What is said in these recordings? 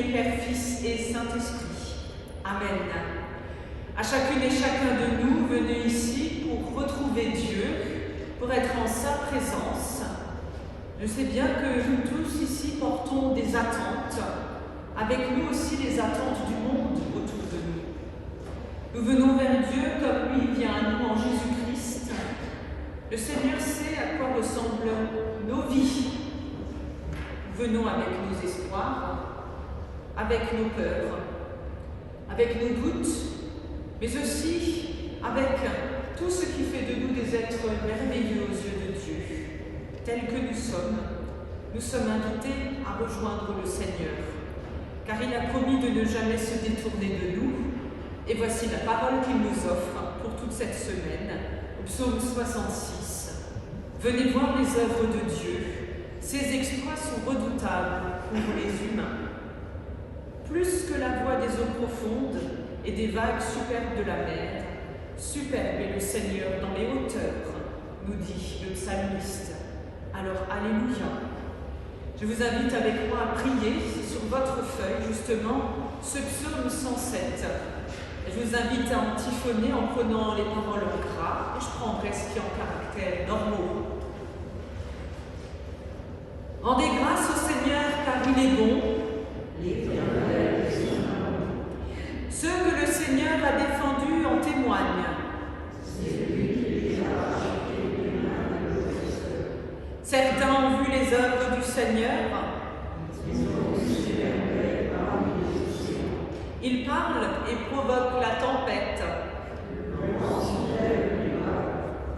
Dieu, Père, Fils et Saint-Esprit. Amen. À chacune et chacun de nous, venez ici pour retrouver Dieu, pour être en sa présence. Je sais bien que nous tous ici portons des attentes, avec nous aussi les attentes du monde autour de nous. Nous venons vers Dieu comme lui vient à nous en Jésus-Christ. Le Seigneur sait à quoi ressemblent nos vies. Nous venons avec nos espoirs, avec nos peurs, avec nos doutes, mais aussi avec tout ce qui fait de nous des êtres merveilleux aux yeux de Dieu. Tels que nous sommes invités à rejoindre le Seigneur, car il a promis de ne jamais se détourner de nous. Et voici la parole qu'il nous offre pour toute cette semaine, au psaume 66. Venez voir les œuvres de Dieu. Ses exploits sont redoutables pour les humains. Plus que la voix des eaux profondes et des vagues superbes de la mer, superbe est le Seigneur dans les hauteurs, nous dit le psalmiste. Alors, Alléluia. Je vous invite avec moi à prier sur votre feuille, justement, ce psaume 107. Et je vous invite à antiphonner en prenant les paroles en gras, et je prendrai ce qui est en caractères normaux. Rendez grâce au Seigneur car il est bon. Ceux que le Seigneur a défendus en témoignent. Certains ont vu les œuvres du Seigneur. Il parle et provoque la tempête.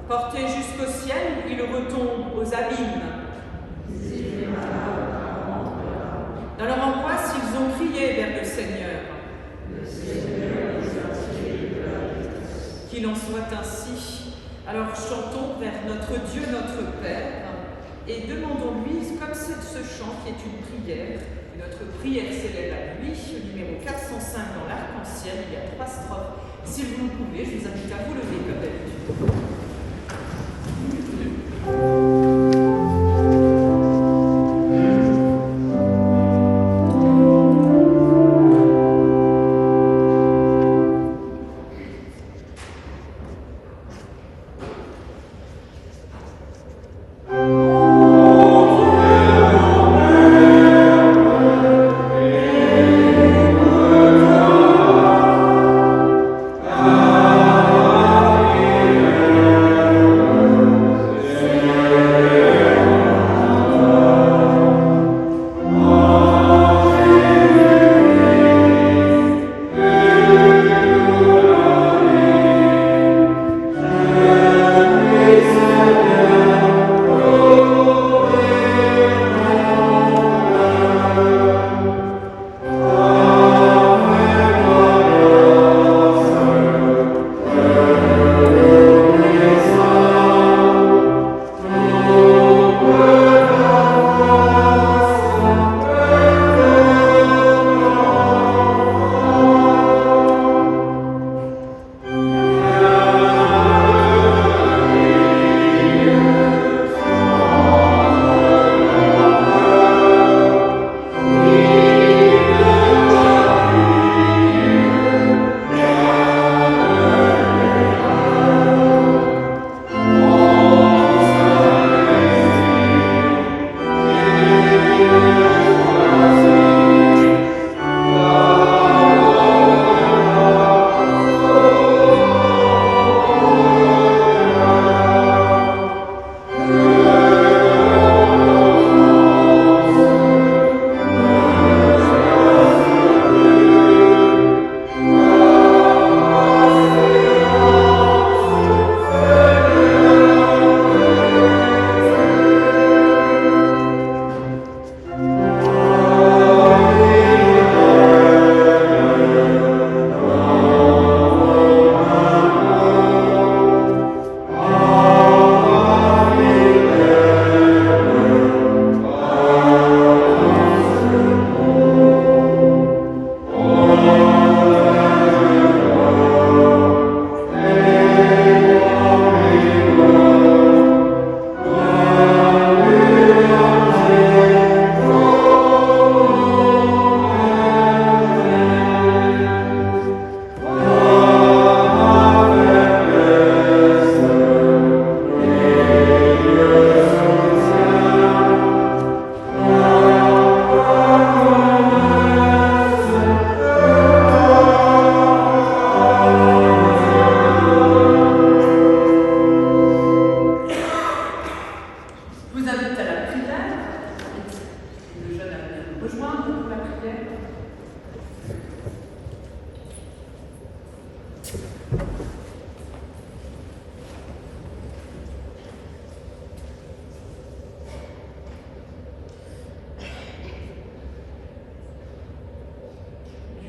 Porté jusqu'au ciel, il retombe aux abîmes. Dans leur angoisse, ils ont crié vers le Seigneur. Qu'il en soit ainsi. Alors chantons vers notre Dieu, notre Père, et demandons-lui, comme c'est ce chant qui est une prière, notre prière s'élève à lui, numéro 405 dans l'arc-en-ciel, il y a 3 strophes. Si vous le pouvez, je vous invite à vous lever comme d'habitude.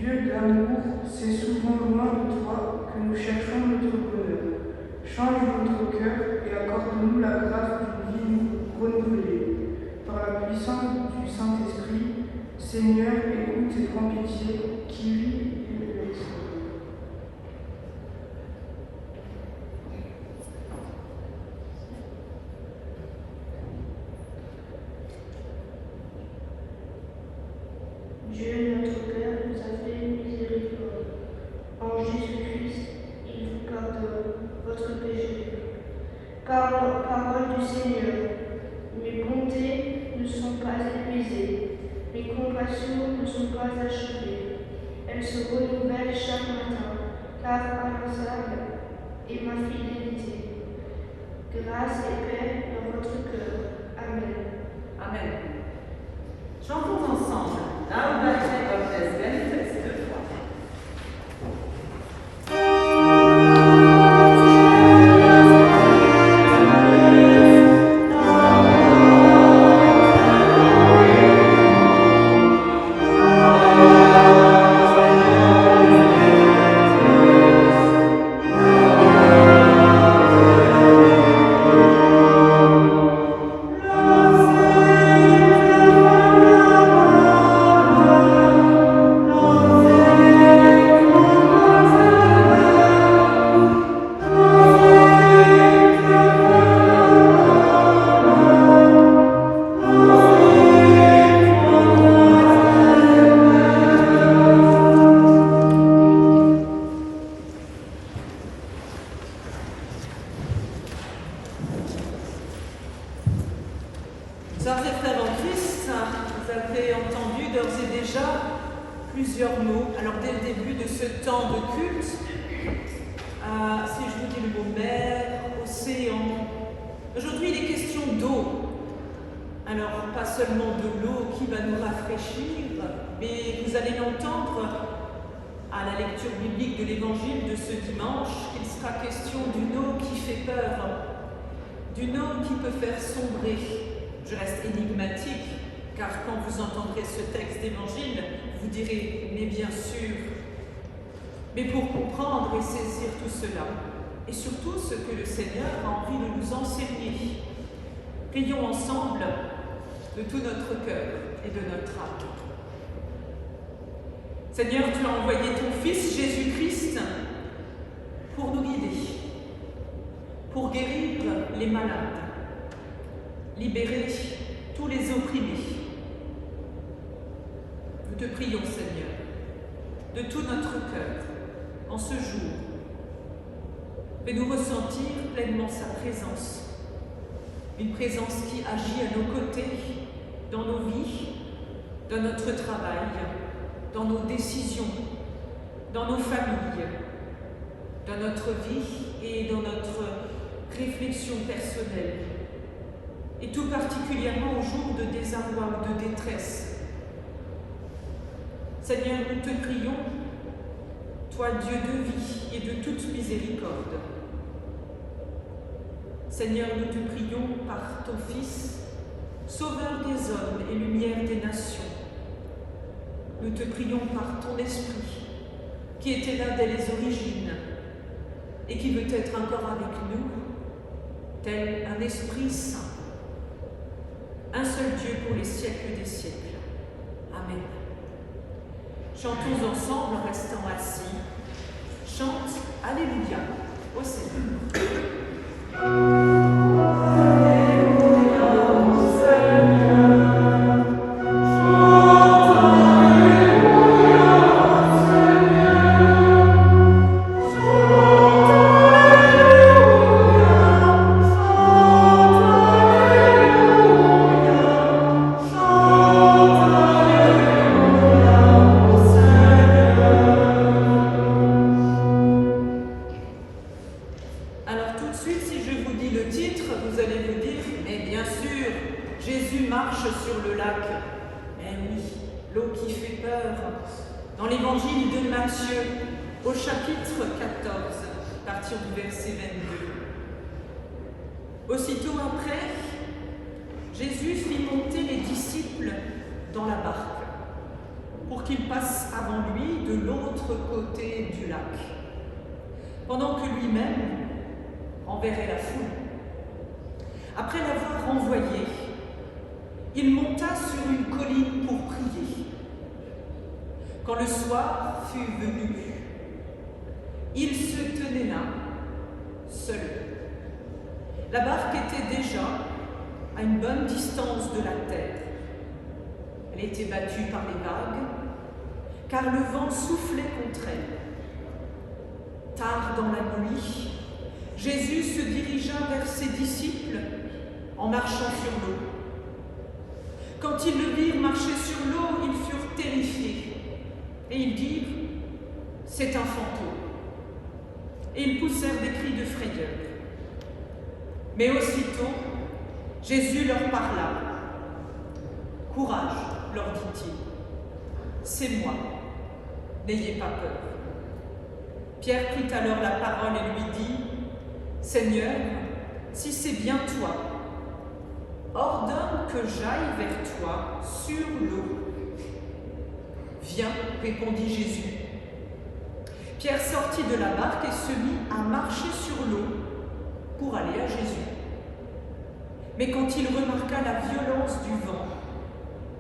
Dieu d'amour, c'est souvent loin de toi que nous cherchons notre bonheur. Change notre cœur et accorde-nous la grâce d'une vie renouvelée. Par la puissance du Saint-Esprit, Seigneur, écoute et prends pitié, qui vit et l'exauce. Dieu, notre Père, nous a fait miséricorde. En Jésus-Christ, il vous pardonne votre péché. Par la parole du Seigneur, mes bontés ne sont pas épuisées, mes compassions ne sont pas achevées. Elles se renouvellent chaque matin, car inlassable est ma fidélité. Grâce et paix dans votre cœur. Amen. Amen. Chantons ensemble. Now that Jacob has benefits deux fois. Sœurs et frères en Christ, vous avez entendu d'ores et déjà plusieurs mots. Alors dès le début de ce temps de culte, si je vous dis le mot mer, océan, aujourd'hui il est question d'eau. Alors pas seulement de l'eau qui va nous rafraîchir, mais vous allez l'entendre à la lecture biblique de l'évangile de ce dimanche, qu'il sera question d'une eau qui fait peur, d'une eau qui peut faire sombrer. Je reste énigmatique, car quand vous entendrez ce texte d'évangile, vous direz, mais bien sûr. Mais pour comprendre et saisir tout cela, et surtout ce que le Seigneur a envie de nous enseigner, prions ensemble de tout notre cœur et de notre âme. Seigneur, tu as envoyé ton Fils Jésus-Christ pour nous guider, pour guérir les malades, libérer tous les opprimés. Nous te prions, Seigneur, de tout notre cœur, en ce jour, fais-nous ressentir pleinement sa présence, une présence qui agit à nos côtés, dans nos vies, dans notre travail, dans nos décisions, dans nos familles, dans notre vie et dans notre réflexion personnelle. Et tout particulièrement au jour de désarroi ou de détresse. Seigneur, nous te prions, toi Dieu de vie et de toute miséricorde. Seigneur, nous te prions par ton Fils, Sauveur des hommes et lumière des nations. Nous te prions par ton Esprit, qui était là dès les origines et qui veut être encore avec nous, tel un Esprit Saint. Un seul Dieu pour les siècles des siècles. Amen. Chantons ensemble en restant assis. Chante Alléluia au Seigneur. Dans l'évangile de Matthieu, au chapitre 14, à partir du verset 22. Aussitôt après, Jésus fit monter les disciples dans la barque pour qu'il passe avant lui de l'autre côté du lac, pendant que lui-même renverrait la foule. Après l'avoir renvoyé, il monta sur une colline pour prier. Quand le soir fut venu, il se tenait là, seul. La barque était déjà à une bonne distance de la terre. Elle était battue par les vagues, car le vent soufflait contre elle. Tard dans la nuit, Jésus se dirigea vers ses disciples en marchant sur l'eau. Quand ils le virent marcher sur l'eau, ils furent terrifiés et ils dirent « C'est un fantôme ». Et ils poussèrent des cris de frayeur. Mais aussitôt, Jésus leur parla. « Courage, leur dit-il, c'est moi, n'ayez pas peur. » Pierre prit alors la parole et lui dit « Seigneur, si c'est bien toi, ordonne que j'aille vers toi sur l'eau. » « Viens, répondit Jésus. Pierre sortit de la barque et se mit à marcher sur l'eau pour aller à Jésus. Mais quand il remarqua la violence du vent,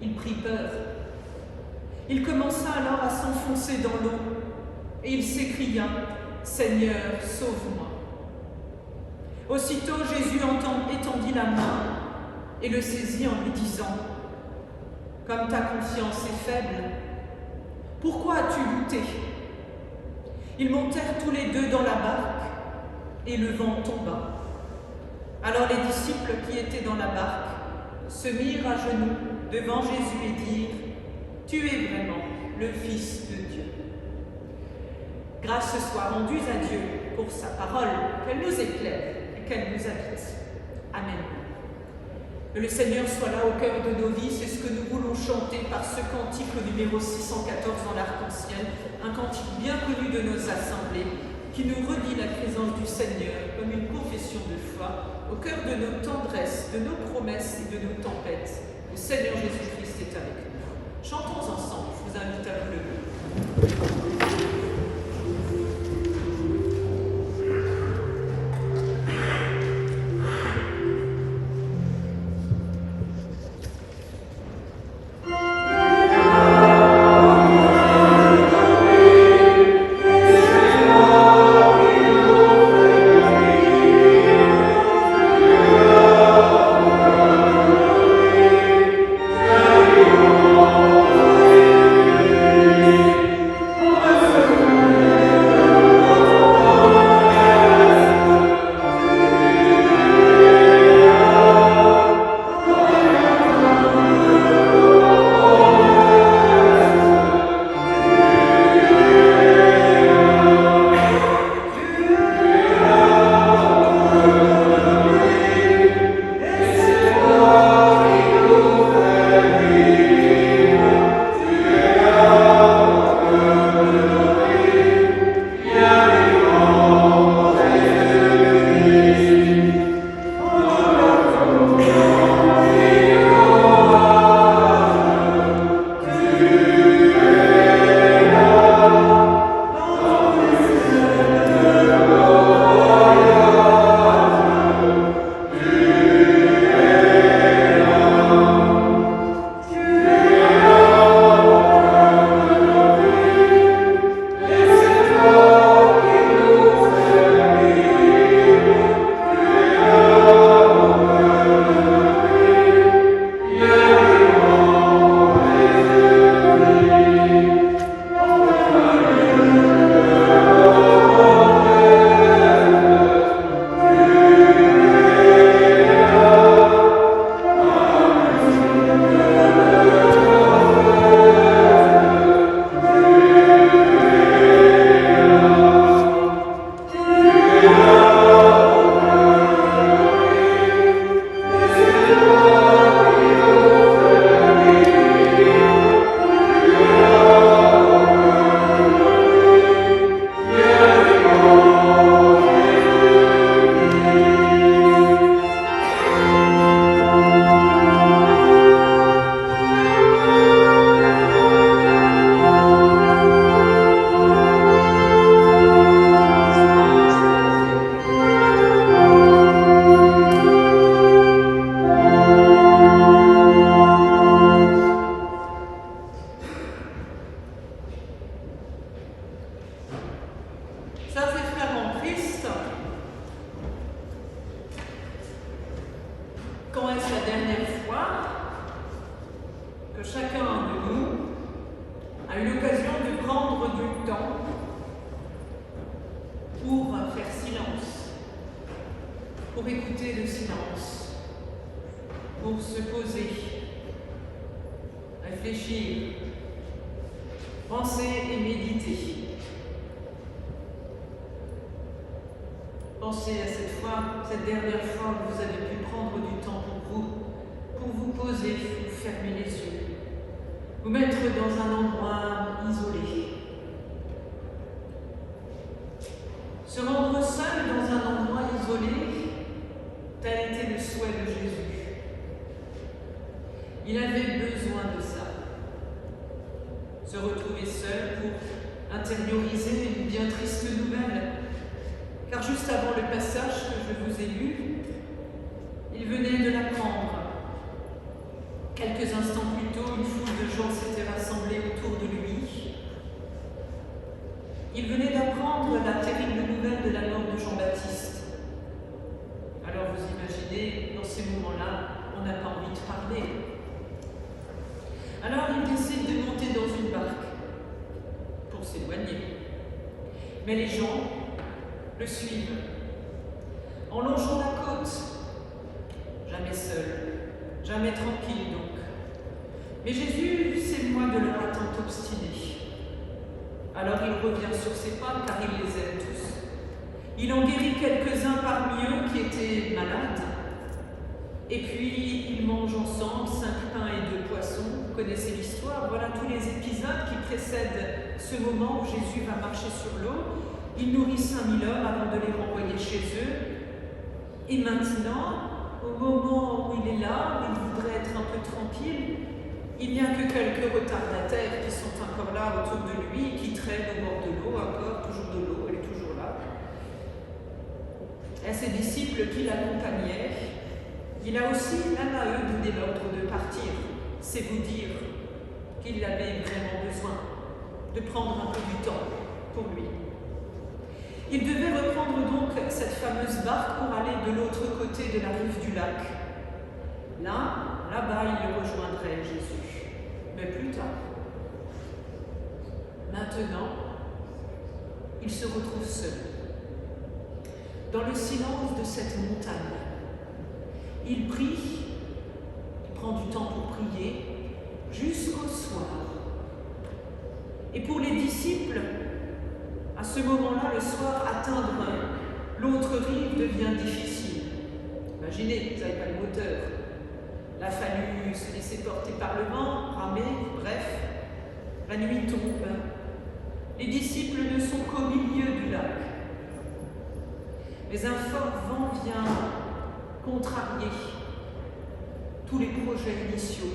il prit peur. Il commença alors à s'enfoncer dans l'eau et il s'écria « Seigneur, sauve-moi !» Aussitôt Jésus étendit la main et le saisit en lui disant « Comme ta confiance est faible, pourquoi as-tu lutté ?» Ils montèrent tous les deux dans la barque et le vent tomba. Alors les disciples qui étaient dans la barque se mirent à genoux devant Jésus et dirent « Tu es vraiment le Fils de Dieu. » Grâce soit rendue à Dieu pour sa parole, qu'elle nous éclaire et qu'elle nous habite. Amen. Que le Seigneur soit là au cœur de nos vies, c'est ce que nous voulons chanter par ce cantique numéro 614 dans l'Arc-en-Ciel, un cantique bien connu de nos assemblées, qui nous redit la présence du Seigneur comme une confession de foi, au cœur de nos tendresses, de nos promesses et de nos tempêtes. Le Seigneur Jésus-Christ est avec nous. Chantons ensemble, je vous invite à vous lever. Oh pour écouter le silence, pour se poser, réfléchir, penser et méditer. Pensez à cette dernière fois où vous avez pu prendre du temps pour vous poser, vous fermer les yeux, vous mettre dans un endroit isolé. Se rendre seul dans un endroit isolé, tel était le souhait de Jésus. Il avait besoin de ça. Se retrouver seul pour intérioriser une bien triste nouvelle. Car juste avant le passage que je vous ai lu, il venait de l'apprendre. Quelques instants plus tôt, une foule de gens s'était rassemblée autour de lui. Il venait d'apprendre la terrible nouvelle de la mort de Jean-Baptiste. Alors vous imaginez, dans ces moments-là, on n'a pas envie de parler. Alors il décide de monter dans une barque pour s'éloigner. Mais les gens le suivent, en longeant la côte. Jamais seul, jamais tranquille donc. Mais Jésus s'éloigne de leur attente obstinée. Alors il revient sur ses pas car il les aime tous. Il en guérit quelques-uns parmi eux qui étaient malades. Et puis ils mangent ensemble 5 pains et 2 poissons. Vous connaissez l'histoire, voilà tous les épisodes qui précèdent ce moment où Jésus va marcher sur l'eau. Il nourrit 5000 hommes avant de les renvoyer chez eux. Et maintenant, au moment où il est là, où il voudrait être un peu tranquille, il n'y a que quelques retardataires qui sont encore là autour de lui, qui traînent au bord de l'eau, encore, toujours de l'eau, elle est toujours là. Et à ses disciples qui l'accompagnaient, il a aussi, même à eux, donné l'ordre de partir. C'est vous dire qu'il avait vraiment besoin de prendre un peu du temps pour lui. Il devait reprendre donc cette fameuse barque pour aller de l'autre côté de la rive du lac. Là-bas, il le rejoindrait, Jésus. Mais plus tard. Maintenant, il se retrouve seul. Dans le silence de cette montagne, il prie, il prend du temps pour prier, jusqu'au soir. Et pour les disciples, à ce moment-là, le soir, atteindre l'autre rive devient difficile. Imaginez, vous n'avez pas le moteur. Il a fallu se laisser porter par le vent, ramer, bref. La nuit tombe. Les disciples ne sont qu'au milieu du lac. Mais un fort vent vient contrarier tous les projets initiaux.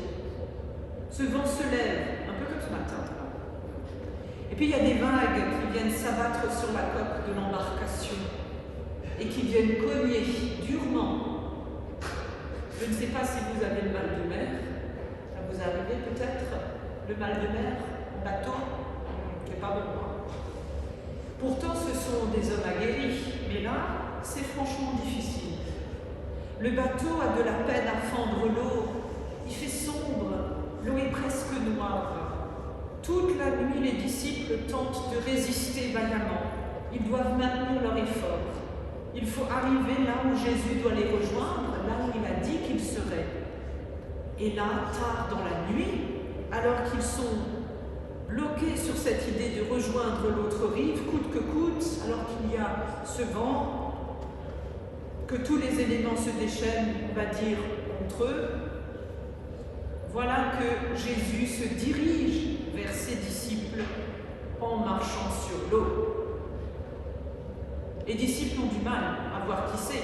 Ce vent se lève, un peu comme ce matin. Et puis il y a des vagues qui viennent s'abattre sur la coque de l'embarcation et qui viennent cogner durement. Je ne sais pas si vous avez le mal de mer. Ça vous arrive peut-être, le mal de mer en bateau. C'est pas bon. Pourtant, ce sont des hommes aguerris, mais là, c'est franchement difficile. Le bateau a de la peine à fendre l'eau. Il fait sombre, l'eau est presque noire. Toute la nuit, les disciples tentent de résister vaillamment. Ils doivent maintenir leur effort. Il faut arriver là où Jésus doit les rejoindre, là où il a dit qu'il serait. Et là, tard dans la nuit, alors qu'ils sont bloqués sur cette idée de rejoindre l'autre rive, coûte que coûte, alors qu'il y a ce vent, que tous les éléments se déchaînent, on va dire, contre eux, voilà que Jésus se dirige vers ses disciples en marchant sur l'eau. Les disciples ont du mal à voir qui c'est,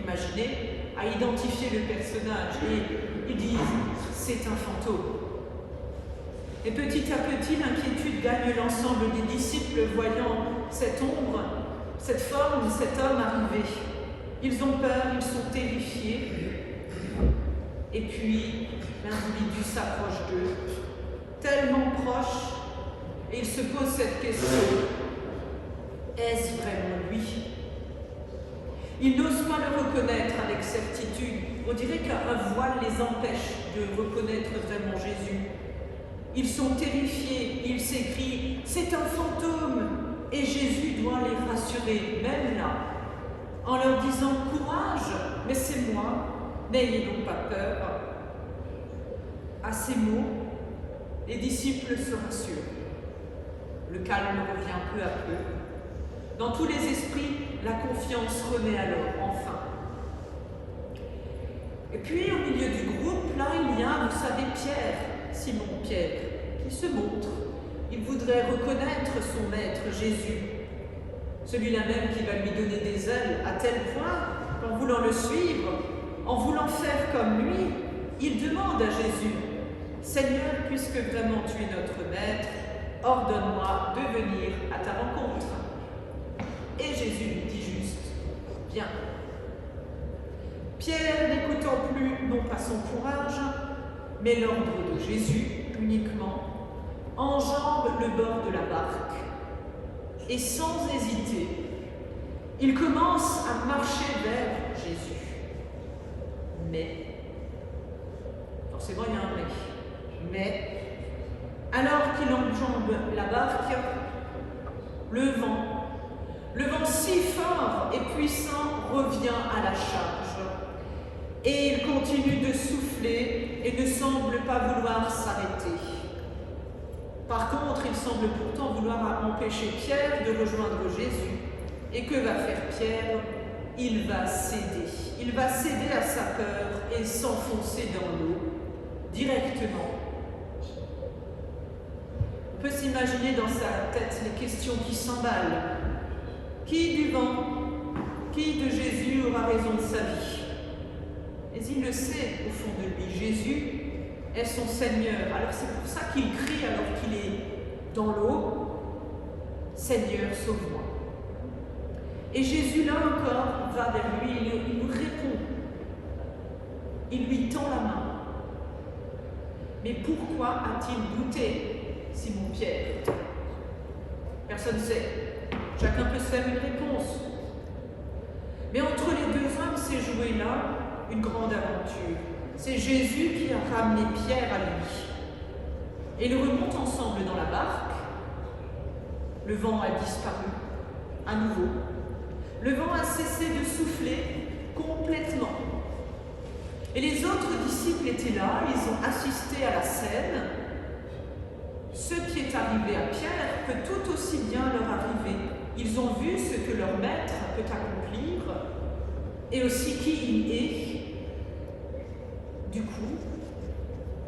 imaginez, à identifier le personnage, et ils disent « c'est un fantôme ». Et petit à petit, l'inquiétude gagne l'ensemble des disciples, voyant cette ombre, cette forme, cet homme arriver. Ils ont peur, ils sont terrifiés. Et puis, l'individu s'approche d'eux, tellement proche, et il se pose cette question. Est-ce vraiment lui? Ils n'osent pas le reconnaître avec certitude. On dirait qu'un voile les empêche de reconnaître vraiment Jésus. Ils sont terrifiés, ils s'écrient « c'est un fantôme !» et Jésus doit les rassurer, même là, en leur disant « Courage, mais c'est moi, n'ayez donc pas peur ». À ces mots, les disciples se rassurent. Le calme revient peu à peu. Dans tous les esprits, la confiance renaît alors, enfin. Et puis, au milieu du groupe, là, il y a, vous savez, Pierre, Simon-Pierre, qui se montre. Il voudrait reconnaître son maître, Jésus, celui-là même qui va lui donner des ailes, à tel point qu'en voulant le suivre, en voulant faire comme lui, il demande à Jésus « Seigneur, puisque vraiment tu es notre maître, ordonne-moi de venir à ta rencontre. » Et Jésus lui dit juste « Viens ». Pierre, n'écoutant plus non pas son courage, mais l'ordre de Jésus uniquement, enjambe le bord de la barque et sans hésiter, il commence à marcher vers Jésus. Mais, forcément il y a un mais, alors qu'il enjambe la barque, le vent si fort et puissant revient à la charge. Et il continue de souffler et ne semble pas vouloir s'arrêter. Par contre, il semble pourtant vouloir empêcher Pierre de rejoindre Jésus. Et que va faire Pierre? Il va céder. Il va céder à sa peur et s'enfoncer dans l'eau directement. On peut s'imaginer dans sa tête les questions qui s'emballent. Qui du vent? Qui de Jésus aura raison de sa vie? Mais il le sait au fond de lui, Jésus est son Seigneur. Alors c'est pour ça qu'il crie alors qu'il est dans l'eau, « Seigneur, sauve-moi ». Et Jésus, là encore, va vers lui, il lui répond. Il lui tend la main. Mais pourquoi a-t-il douté, Simon-Pierre? Personne ne sait. Chacun peut se faire une réponse. Mais entre les deux hommes s'est jouée là une grande aventure. C'est Jésus qui a ramené Pierre à lui. Et ils remontent ensemble dans la barque. Le vent a disparu, à nouveau. Le vent a cessé de souffler complètement. Et les autres disciples étaient là, ils ont assisté à la scène. Ce qui est arrivé à Pierre peut tout aussi bien leur arriver. Ils ont vu ce que leur maître peut accomplir et aussi qui il est. Du coup,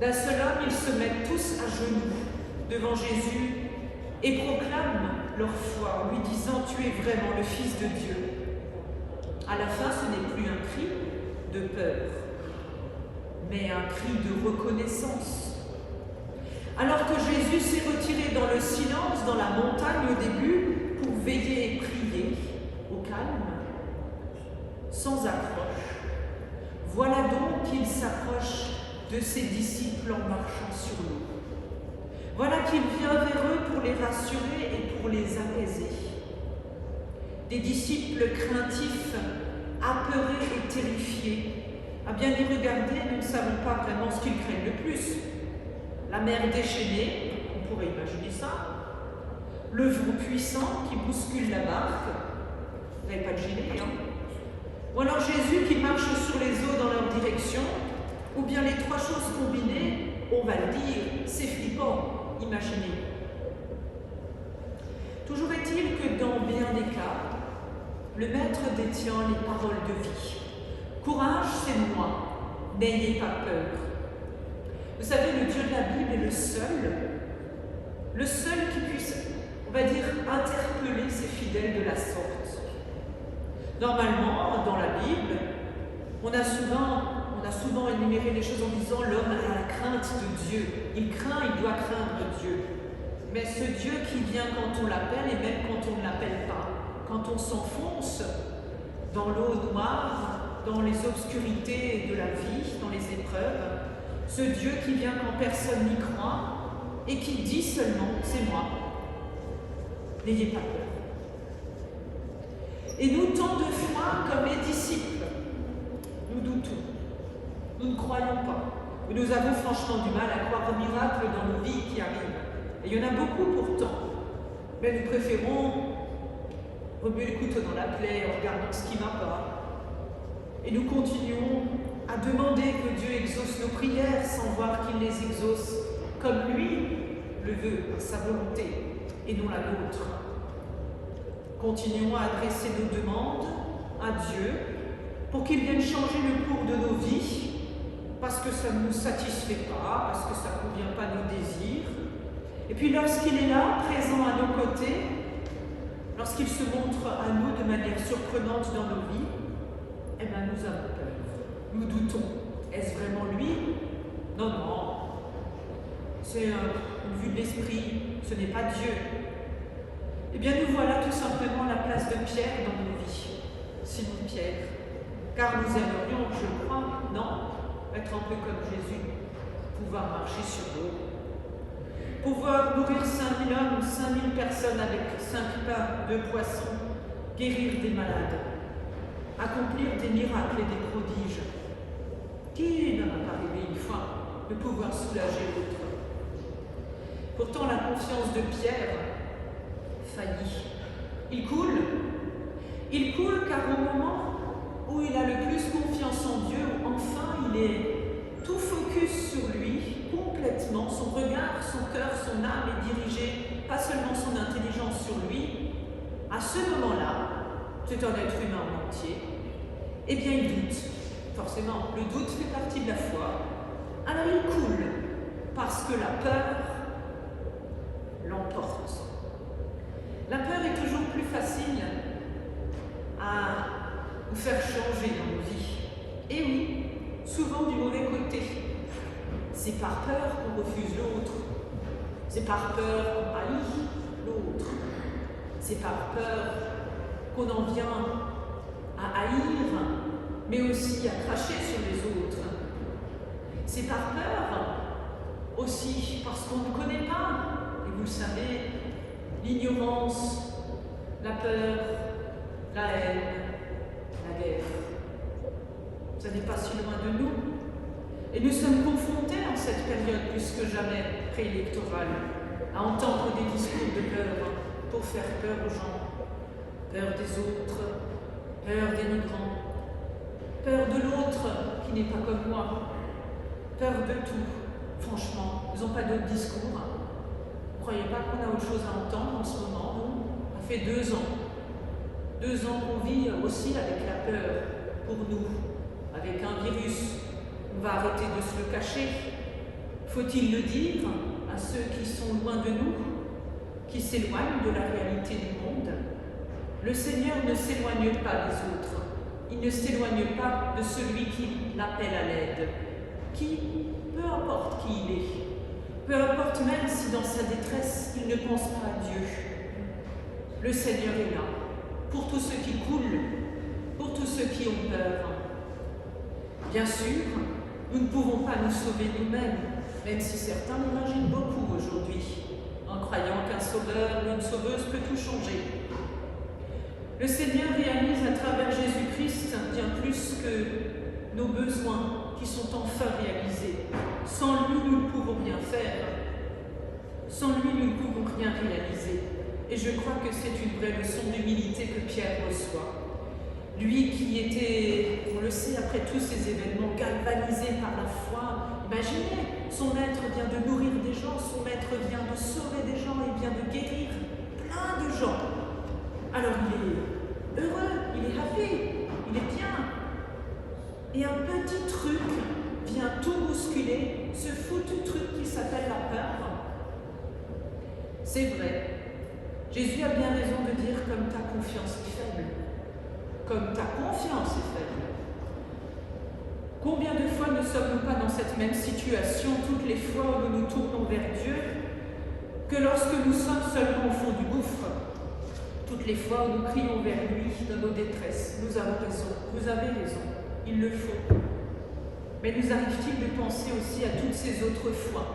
d'un seul homme, ils se mettent tous à genoux devant Jésus et proclament leur foi en lui disant « Tu es vraiment le Fils de Dieu ». À la fin, ce n'est plus un cri de peur, mais un cri de reconnaissance. Alors que Jésus s'est retiré dans le silence, dans la montagne au début, pour veiller et prier au calme, sans accroche, voilà donc qu'il s'approche de ses disciples en marchant sur l'eau. Voilà qu'il vient vers eux pour les rassurer et pour les apaiser. Des disciples craintifs, apeurés et terrifiés. À bien y regarder, nous ne savons pas vraiment ce qu'ils craignent le plus. La mer déchaînée, on pourrait imaginer ça. Le vent puissant qui bouscule la barque. Vous n'avez pas de gilet, hein? Ou alors Jésus qui marche sur les eaux dans leur direction. Ou bien les trois choses combinées, on va le dire, c'est flippant, imaginez. Toujours est-il que dans bien des cas, le Maître détient les paroles de vie. Courage, c'est moi, n'ayez pas peur. Vous savez, le Dieu de la Bible est le seul qui puisse, on va dire, interpeller ses fidèles de la sorte. Normalement, dans la Bible, on a souvent énuméré les choses en disant l'homme a la crainte de Dieu. Il craint, il doit craindre Dieu. Mais ce Dieu qui vient quand on l'appelle et même quand on ne l'appelle pas, quand on s'enfonce dans l'eau noire, dans les obscurités de la vie, dans les épreuves, ce Dieu qui vient quand personne n'y croit et qui dit seulement « c'est moi ». N'ayez pas peur. Et nous, tant de fois, comme les disciples, nous doutons, nous ne croyons pas. Nous avons franchement du mal à croire aux miracles dans nos vies qui arrivent. Et il y en a beaucoup pourtant. Mais nous préférons remuer le couteau dans la plaie en regardant ce qui ne va pas. Et nous continuons à demander que Dieu exauce nos prières sans voir qu'il les exauce comme lui le veut, à sa volonté, et non la nôtre. Continuons à adresser nos demandes à Dieu pour qu'il vienne changer le cours de nos vies, parce que ça ne nous satisfait pas, parce que ça ne convient pas à nos désirs. Et puis lorsqu'il est là, présent à nos côtés, lorsqu'il se montre à nous de manière surprenante dans nos vies, eh bien nous avons peur, nous doutons. Est-ce vraiment lui? Non, non, c'est une vue de l'esprit, ce n'est pas Dieu. Eh bien nous voilà tout simplement à la place de Pierre dans nos vies, Simon Pierre, car nous aimerions, je crois, non, être un peu comme Jésus, pouvoir marcher sur l'eau, pouvoir nourrir 5000 hommes, 5000 personnes avec 5 pains, 2 poissons, guérir des malades, accomplir des miracles et des prodiges. Qui n'en a pas rêvé une fois de pouvoir soulager l'autre? Pourtant, la confiance de Pierre faillit. Il coule car au moment où il a le plus confiance en Dieu, enfin il est tout focus sur lui, complètement, son regard, son cœur, son âme est dirigé, pas seulement son intelligence sur lui, à ce moment-là, c'est un être humain en entier, eh bien il doute. Forcément, le doute fait partie de la foi. Alors il coule, parce que la peur l'emporte. La peur est toujours plus facile à nous faire changer dans nos vies. Et oui, souvent du mauvais côté. C'est par peur qu'on refuse l'autre. C'est par peur qu'on haït l'autre. C'est par peur qu'on en vient à haïr, mais aussi à cracher sur les autres. C'est par peur aussi parce qu'on ne connaît pas, et vous le savez, l'ignorance, la peur, la haine, la guerre. Ça n'est pas si loin de nous. Et nous sommes confrontés en cette période plus que jamais préélectorale à entendre des discours de peur pour faire peur aux gens. Peur des autres, peur des migrants, peur de l'autre qui n'est pas comme moi, peur de tout. Franchement, ils n'ont pas d'autre discours. Vous ne croyez pas qu'on a autre chose à entendre en ce moment? Non, ça fait 2 ans. 2 ans qu'on vit aussi avec la peur pour nous, avec un virus. On va arrêter de se le cacher. Faut-il le dire à ceux qui sont loin de nous, qui s'éloignent de la réalité du monde? Le Seigneur ne s'éloigne pas des autres. Il ne s'éloigne pas de celui qui l'appelle à l'aide. Qui, peu importe qui il est, peu importe même si dans sa détresse, il ne pense pas à Dieu. Le Seigneur est là, pour tous ceux qui coulent, pour tous ceux qui ont peur. Bien sûr, nous ne pouvons pas nous sauver nous-mêmes, même si certains l'imaginent beaucoup aujourd'hui, en croyant qu'un sauveur ou une sauveuse peut tout changer. Le Seigneur réalise à travers Jésus-Christ bien plus que nos besoins qui sont enfin réalisés. Sans lui, nous ne pouvons rien faire. Sans lui, nous ne pouvons rien réaliser. Et je crois que c'est une vraie leçon d'humilité que Pierre reçoit. Lui qui était, on le sait, après tous ces événements, galvanisé par la foi. Imaginez, son maître vient de nourrir des gens, son maître vient de sauver des gens, il vient de guérir plein de gens. Alors il est heureux, il est happy, il est bien. Et un petit truc vient tout bousculer, ce foutu truc qui s'appelle la peur. C'est vrai, Jésus a bien raison de dire comme ta confiance est faible. Comme ta confiance est faible. Combien de fois ne sommes-nous pas dans cette même situation toutes les fois où nous nous tournons vers Dieu que lorsque nous sommes seulement au fond du gouffre? Toutes les fois où nous crions vers lui dans nos détresses, nous avons raison, vous avez raison, il le faut. Mais nous arrive-t-il de penser aussi à toutes ces autres fois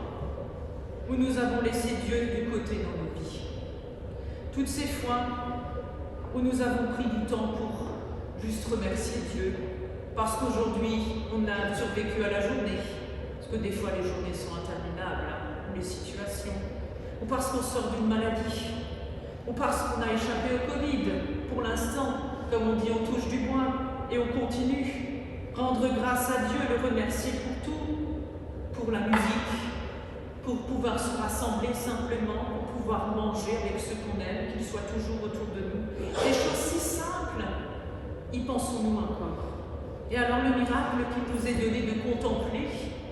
où nous avons laissé Dieu de côté dans nos vies? Toutes ces fois où nous avons pris du temps pour juste remercier Dieu, parce qu'aujourd'hui on a survécu à la journée, parce que des fois les journées sont interminables, ou les situations, ou parce qu'on sort d'une maladie, ou parce qu'on a échappé au Covid, pour l'instant, comme on dit, on touche du bois et on continue. Rendre grâce à Dieu, le remercier pour tout, pour la musique, pour pouvoir se rassembler simplement, pour pouvoir manger avec ceux qu'on aime, qu'ils soient toujours autour de nous. Des choses si simples, y pensons-nous encore? Et alors le miracle qui nous est donné de contempler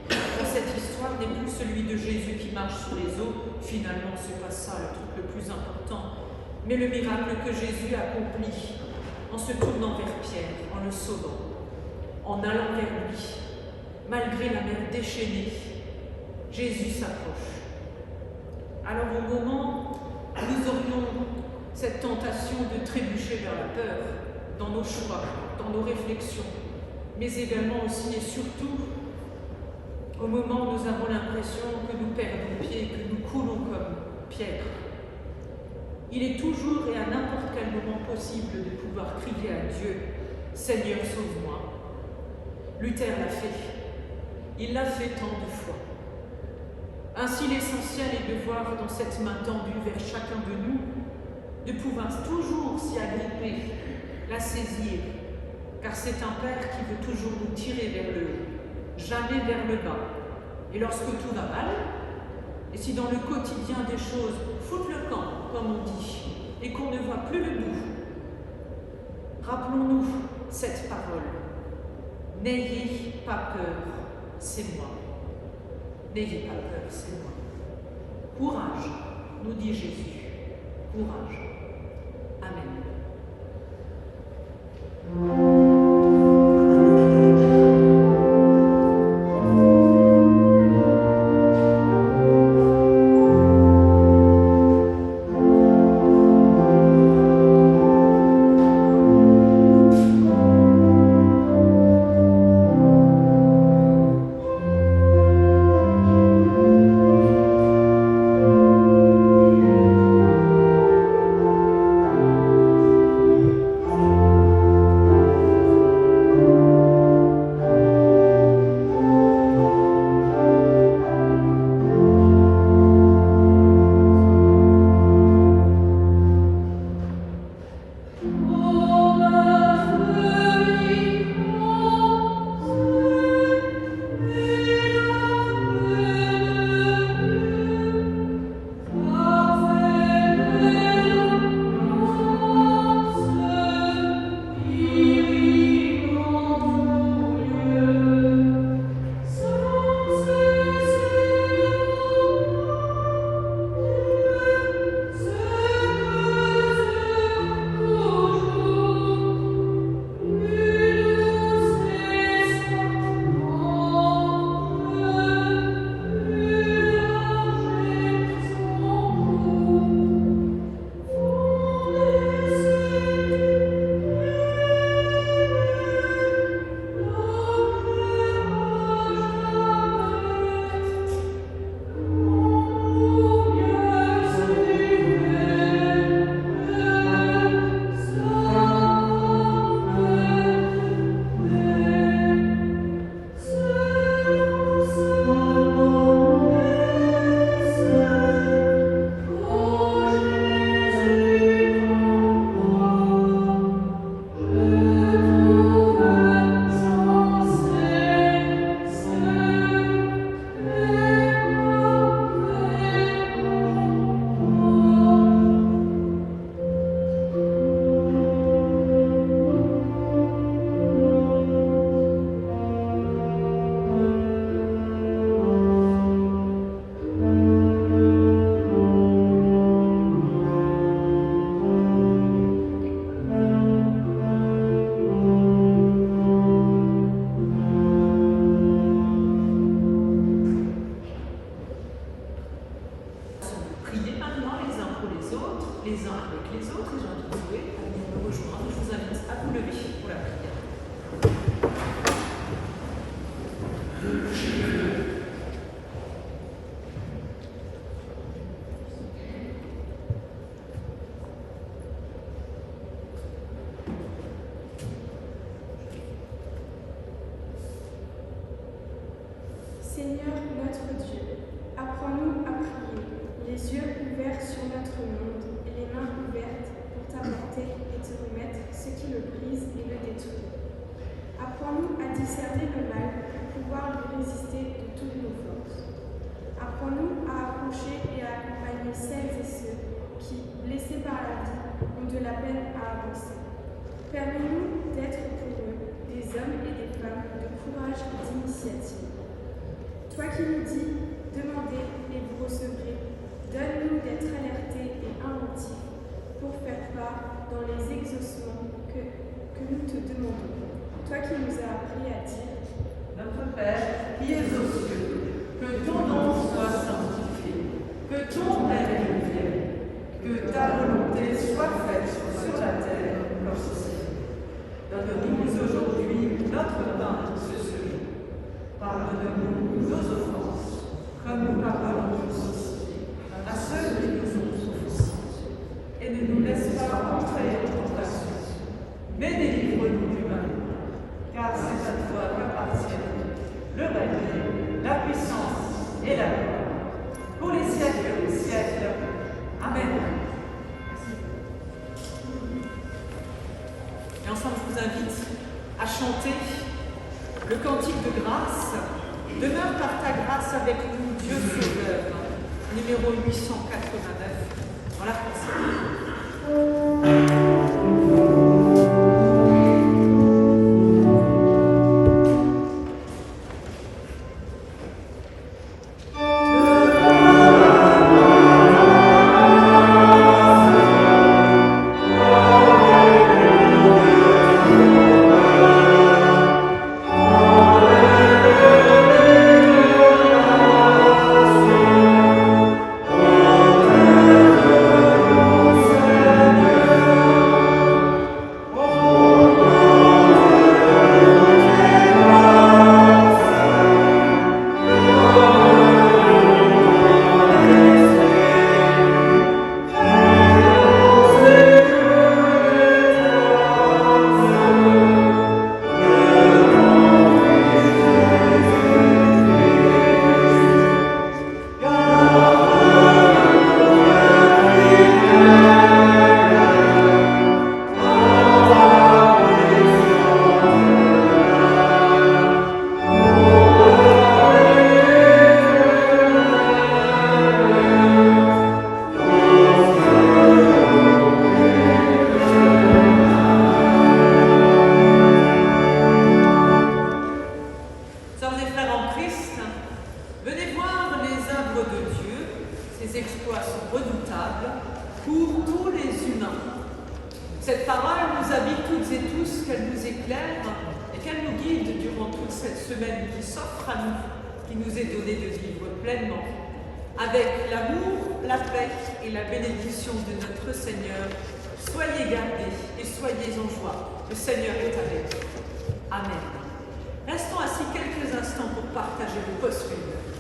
dans cette histoire n'est plus celui de Jésus qui marche sur les eaux. Finalement, c'est pas ça le truc le plus important, mais le miracle que Jésus accomplit en se tournant vers Pierre, en le sauvant, en allant vers lui. Malgré la mer déchaînée, Jésus s'approche. Alors au moment où nous aurions cette tentation de trébucher vers la peur, dans nos choix, dans nos réflexions, mais également aussi et surtout au moment où nous avons l'impression que nous perdons pied, que nous coulons comme Pierre, il est toujours et à n'importe quel moment possible de pouvoir crier à Dieu « Seigneur, sauve-moi ». Luther l'a fait. Il l'a fait tant de fois. Ainsi, l'essentiel est de voir dans cette main tendue vers chacun de nous, de pouvoir toujours s'y agripper, la saisir, car c'est un Père qui veut toujours nous tirer vers le haut, jamais vers le bas. Et lorsque tout va mal, et si dans le quotidien des choses foutent le camp, comme on dit, et qu'on ne voit plus le bout, rappelons-nous cette parole. N'ayez pas peur, c'est moi. N'ayez pas peur, c'est moi. Courage, nous dit Jésus. Courage. Amen. Seigneur notre Dieu, apprends-nous à prier, les yeux ouverts sur notre monde et les mains ouvertes pour t'apporter et te remercier. discerner le mal pour pouvoir lui résister de toutes nos forces. Apprends-nous à approcher et à accompagner celles et ceux qui, blessés par la vie, ont de la peine à avancer. Permets-nous d'être pour eux des hommes et des femmes de courage et d'initiative. Toi qui nous dis, demandez et vous recevrez, donne-nous d'être alertés et inventifs pour faire part dans les exaucements que nous te demandons. Toi qui nous as appris à dire, Notre Père, qui es aux cieux, que ton nom soit sanctifié, que ton règne vienne, que ta volonté soit faite sur la terre comme au ciel. Donne-nous aujourd'hui notre pain de ce jour. Pardonne-nous nos offenses, comme nous pardonnons aussi à ceux qui nous ont offensés. Et ne nous laisse pas entrer en tentation, mais délivre-nous du mal. Car c'est à toi qu'appartiennent le règne, la puissance et la gloire, pour les siècles des siècles. Amen. Et ensemble, je vous invite à chanter le cantique de grâce. Demeure par ta grâce avec nous, Dieu Sauveur, numéro 889, dans la française. Exploits sont redoutables pour tous les humains. Cette parole nous habite toutes et tous, qu'elle nous éclaire et qu'elle nous guide durant toute cette semaine qui s'offre à nous, qui nous est donnée de vivre pleinement, avec l'amour, la paix et la bénédiction de notre Seigneur. Soyez gardés et soyez en joie. Le Seigneur est avec vous. Amen. Restons assis quelques instants pour partager le postlume.